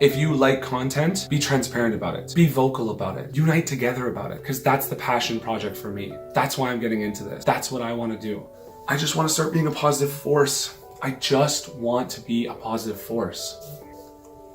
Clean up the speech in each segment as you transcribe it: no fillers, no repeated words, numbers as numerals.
If you like content, be transparent about it. Be vocal about it. Unite together about it, because that's the passion project for me. That's why I'm getting into this. That's what I want to do. I just want to start being a positive force. I just want to be a positive force.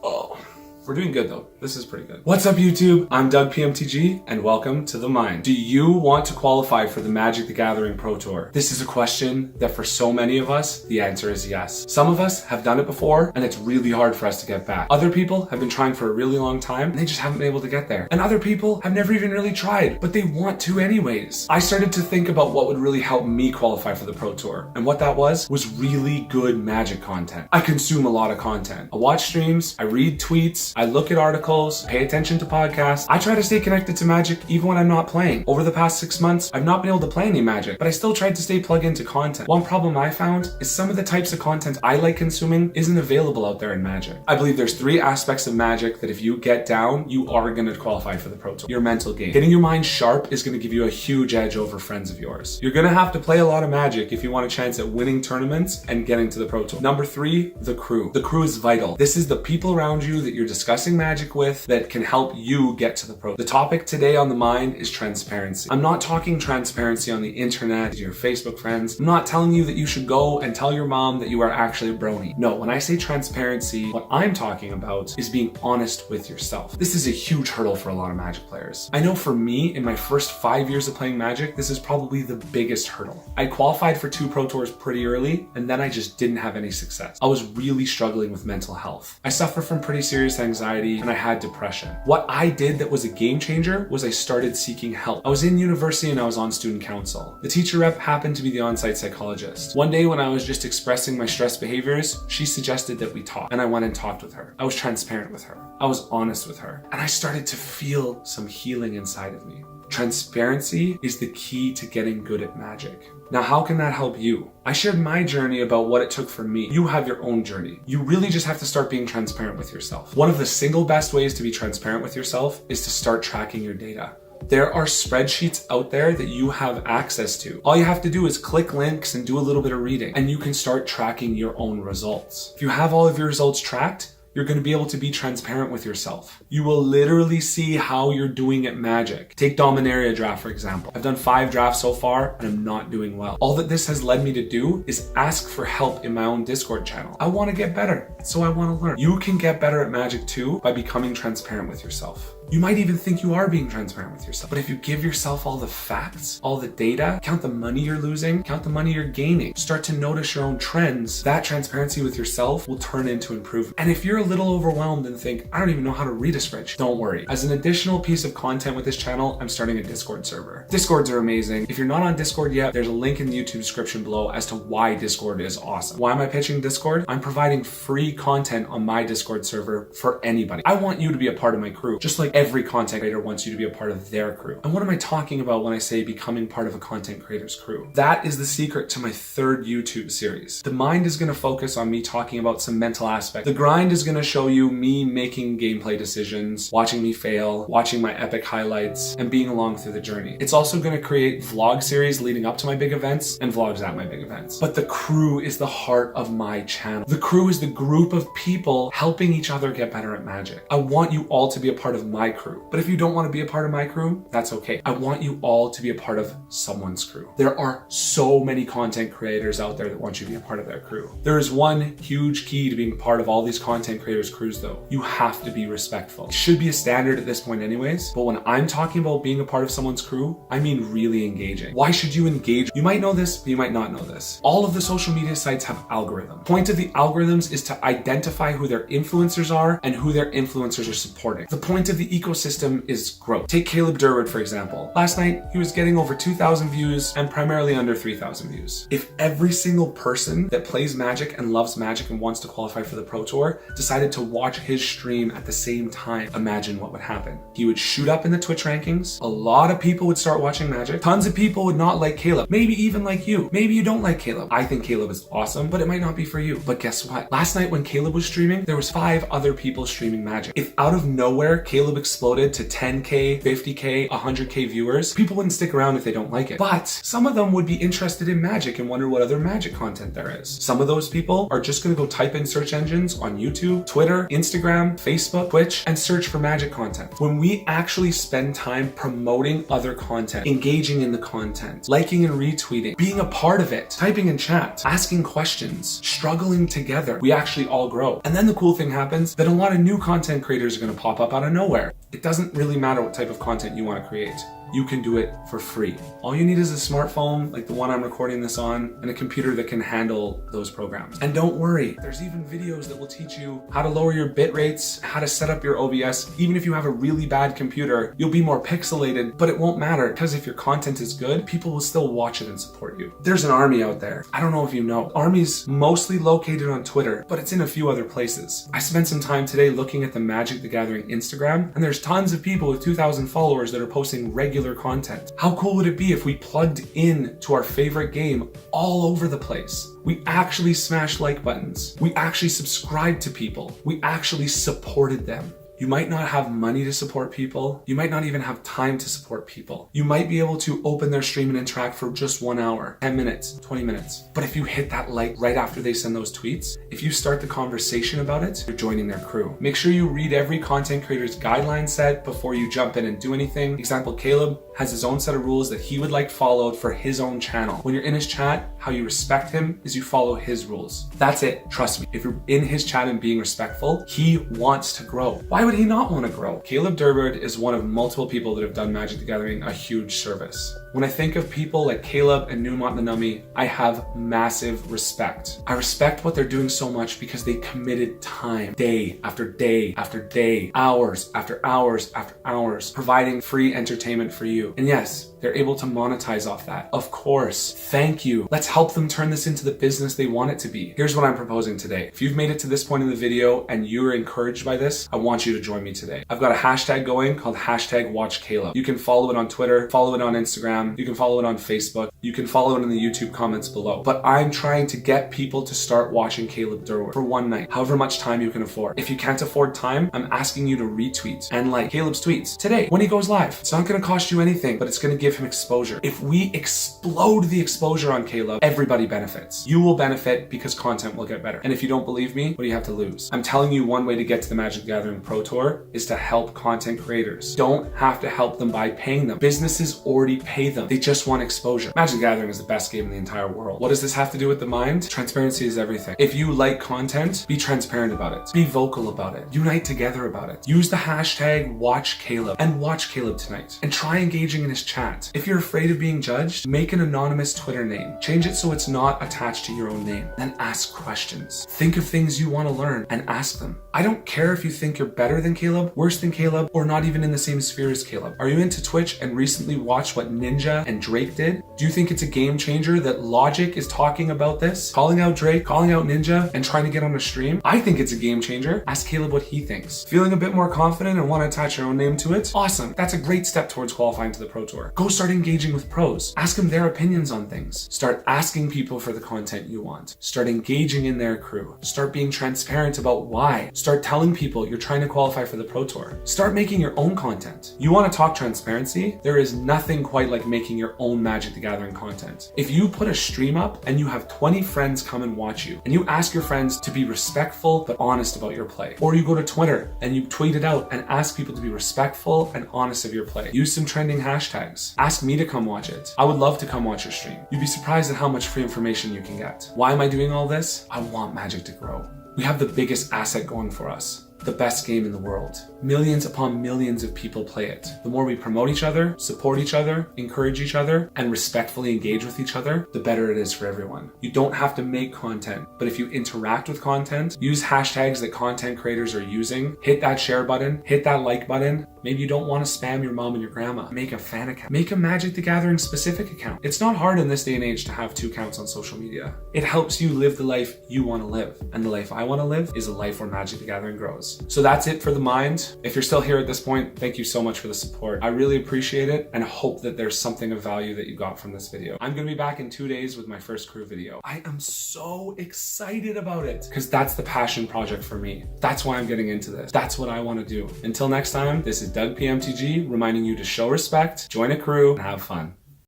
Oh. We're doing good though. This is pretty good. What's up YouTube? I'm Doug PMTG and welcome to The Mind. Do you want to qualify for the Magic the Gathering Pro Tour? This is a question that for so many of us, the answer is yes. Some of us have done it before and it's really hard for us to get back. Other people have been trying for a really long time and they just haven't been able to get there. And other people have never even really tried, but they want to anyways. I started to think about what would really help me qualify for the Pro Tour. And what that was really good Magic content. I consume a lot of content. I watch streams, I read tweets, I look at articles, pay attention to podcasts. I try to stay connected to Magic even when I'm not playing. Over the past 6 months, I've not been able to play any Magic, but I still tried to stay plugged into content. One problem I found is some of the types of content I like consuming isn't available out there in Magic. I believe there's 3 aspects of Magic that if you get down, you are going to qualify for the Pro Tour. Your mental game. Getting your mind sharp is going to give you a huge edge over friends of yours. You're going to have to play a lot of Magic if you want a chance at winning tournaments and getting to the Pro Tour. Number 3, the crew. The crew is vital. This is the people around you that you're discussing Magic with that can help you get to the Pro. The topic today on The Mind is transparency. I'm not talking transparency on the internet to your Facebook friends. I'm not telling you that you should go and tell your mom that you are actually a brony. No, when I say transparency, what I'm talking about is being honest with yourself. This is a huge hurdle for a lot of Magic players. I know for me, in my first 5 years of playing Magic, this is probably the biggest hurdle. I qualified for 2 Pro Tours pretty early, and then I just didn't have any success. I was really struggling with mental health. I suffer from pretty serious anxiety, and I had depression. What I did that was a game changer was I started seeking help. I was in university and I was on student council. The teacher rep happened to be the on-site psychologist. One day when I was just expressing my stress behaviors, she suggested that we talk, and I went and talked with her. I was transparent with her. I was honest with her, and I started to feel some healing inside of me. Transparency is the key to getting good at Magic. Now, how can that help you? I shared my journey about what it took for me. You have your own journey. You really just have to start being transparent with yourself. One of the single best ways to be transparent with yourself is to start tracking your data. There are spreadsheets out there that you have access to. All you have to do is click links and do a little bit of reading, and you can start tracking your own results. If you have all of your results tracked, you're going to be able to be transparent with yourself. You will literally see how you're doing at Magic. Take Dominaria draft, for example. I've done 5 drafts so far and I'm not doing well. All that this has led me to do is ask for help in my own Discord channel. I want to get better, so I want to learn. You can get better at Magic too by becoming transparent with yourself. You might even think you are being transparent with yourself, but if you give yourself all the facts, all the data, count the money you're losing, count the money you're gaining, start to notice your own trends, that transparency with yourself will turn into improvement. And if you're a little overwhelmed and think, I don't even know how to read a spreadsheet, don't worry. As an additional piece of content with this channel, I'm starting a Discord server. Discords are amazing. If you're not on Discord yet, there's a link in the YouTube description below as to why Discord is awesome. Why am I pitching Discord? I'm providing free content on my Discord server for anybody. I want you to be a part of my crew, just like every content creator wants you to be a part of their crew. And what am I talking about when I say becoming part of a content creator's crew? That is the secret to my 3rd YouTube series. The Mind is going to focus on me talking about some mental aspects. The Grind is going to show you me making gameplay decisions, watching me fail, watching my epic highlights, and being along through the journey. It's also going to create vlog series leading up to my big events and vlogs at my big events. But the crew is the heart of my channel. The crew is the group of people helping each other get better at Magic. I want you all to be a part of my crew. But if you don't want to be a part of my crew, that's okay. I want you all to be a part of someone's crew. There are so many content creators out there that want you to be a part of their crew. There is one huge key to being part of all these content creators' crews though. You have to be respectful. It should be a standard at this point anyways, but when I'm talking about being a part of someone's crew, I mean really engaging. Why should you engage? You might know this, but you might not know this. All of the social media sites have algorithms. The point of the algorithms is to identify who their influencers are and who their influencers are supporting. The point of the ecosystem is growth. Take Caleb Durwood, for example. Last night, he was getting over 2,000 views and primarily under 3,000 views. If every single person that plays Magic and loves Magic and wants to qualify for the Pro Tour decided to watch his stream at the same time, imagine what would happen. He would shoot up in the Twitch rankings. A lot of people would start watching Magic. Tons of people would not like Caleb. Maybe even like you. Maybe you don't like Caleb. I think Caleb is awesome, but it might not be for you. But guess what? Last night when Caleb was streaming, there was 5 other people streaming Magic. If out of nowhere, Caleb exploded to 10K, 50K, 100K viewers, people wouldn't stick around if they don't like it. But some of them would be interested in Magic and wonder what other Magic content there is. Some of those people are just gonna go type in search engines on YouTube, Twitter, Instagram, Facebook, Twitch, and search for Magic content. When we actually spend time promoting other content, engaging in the content, liking and retweeting, being a part of it, typing in chat, asking questions, struggling together, we actually all grow. And then the cool thing happens that a lot of new content creators are gonna pop up out of nowhere. It doesn't really matter what type of content you wanna create. You can do it for free. All you need is a smartphone like the one I'm recording this on and a computer that can handle those programs. And don't worry, there's even videos that will teach you how to lower your bit rates, how to set up your OBS. Even if you have a really bad computer, you'll be more pixelated, but it won't matter because if your content is good, people will still watch it and support you. There's an army out there. I don't know if you know. Army's mostly located on Twitter, but it's in a few other places. I spent some time today looking at the Magic the Gathering Instagram, and there's tons of people with 2,000 followers that are posting regular content. How cool would it be if we plugged in to our favorite game all over the place? We actually smashed like buttons. We actually subscribed to people. We actually supported them. You might not have money to support people. You might not even have time to support people. You might be able to open their stream and interact for just 1 hour, 10 minutes, 20 minutes. But if you hit that like right after they send those tweets, if you start the conversation about it, you're joining their crew. Make sure you read every content creator's guideline set before you jump in and do anything. Example, Caleb has his own set of rules that he would like followed for his own channel. When you're in his chat, how you respect him is you follow his rules. That's it, trust me. If you're in his chat and being respectful, he wants to grow. Why would he not want to grow? Caleb Durbard is one of multiple people that have done Magic the Gathering a huge service. When I think of people like Caleb and Nunmat Nanami, I have massive respect. I respect what they're doing so much because they committed time, day after day after day, hours after hours after hours, providing free entertainment for you. And yes, they're able to monetize off that. Of course, thank you. Let's help them turn this into the business they want it to be. Here's what I'm proposing today. If you've made it to this point in the video and you're encouraged by this, I want you to join me today. I've got a hashtag going called #WatchCaleb. You can follow it on Twitter, follow it on Instagram, you can follow it on Facebook, you can follow it in the YouTube comments below. But I'm trying to get people to start watching Caleb Durbard for one night, however much time you can afford. If you can't afford time, I'm asking you to retweet and like Caleb's tweets today when he goes live. It's not gonna cost you anything, but it's gonna give him exposure. If we explode the exposure on Caleb, everybody benefits. You will benefit because content will get better. And if you don't believe me, what do you have to lose? I'm telling you, one way to get to the Magic the Gathering Pro Tour is to help content creators. Don't have to help them by paying them. Businesses already pay them. They just want exposure. Magic the Gathering is the best game in the entire world. What does this have to do with the mind? Transparency is everything. If you like content, be transparent about it. Be vocal about it. Unite together about it. Use the hashtag #WatchCaleb and watch Caleb tonight. And try engaging in his chat. If you're afraid of being judged, make an anonymous Twitter name. Change it so it's not attached to your own name. Then ask questions. Think of things you want to learn and ask them. I don't care if you think you're better than Caleb, worse than Caleb, or not even in the same sphere as Caleb. Are you into Twitch and recently watched what Ninja and Drake did? Do you think it's a game changer that Logic is talking about this? Calling out Drake, calling out Ninja, and trying to get on a stream? I think it's a game changer. Ask Caleb what he thinks. Feeling a bit more confident and want to attach your own name to it? Awesome. That's a great step towards qualifying to the Pro Tour. Go start engaging with pros. Ask them their opinions on things. Start asking people for the content you want. Start engaging in their crew. Start being transparent about why. Start telling people you're trying to qualify for the Pro Tour. Start making your own content. You want to talk transparency? There is nothing quite like making your own Magic the Gathering content. If you put a stream up and you have 20 friends come and watch you, and you ask your friends to be respectful but honest about your play, or you go to Twitter and you tweet it out and ask people to be respectful and honest of your play. Use some trending hashtags. Ask me to come watch it. I would love to come watch your stream. You'd be surprised at how much free information you can get. Why am I doing all this? I want Magic to grow. We have the biggest asset going for us. The best game in the world. Millions upon millions of people play it. The more we promote each other, support each other, encourage each other, and respectfully engage with each other, the better it is for everyone. You don't have to make content, but if you interact with content, use hashtags that content creators are using, hit that share button, hit that like button. Maybe you don't want to spam your mom and your grandma. Make a fan account. Make a Magic the Gathering specific account. It's not hard in this day and age to have 2 accounts on social media. It helps you live the life you want to live. And the life I want to live is a life where Magic the Gathering grows. So that's it for the mind. If you're still here at this point, thank you so much for the support. I really appreciate it and hope that there's something of value that you got from this video. I'm going to be back in 2 days with my first crew video. I am so excited about it because that's the passion project for me. That's why I'm getting into this. That's what I want to do. Until next time, this is Doug PMTG reminding you to show respect, join a crew, and have fun.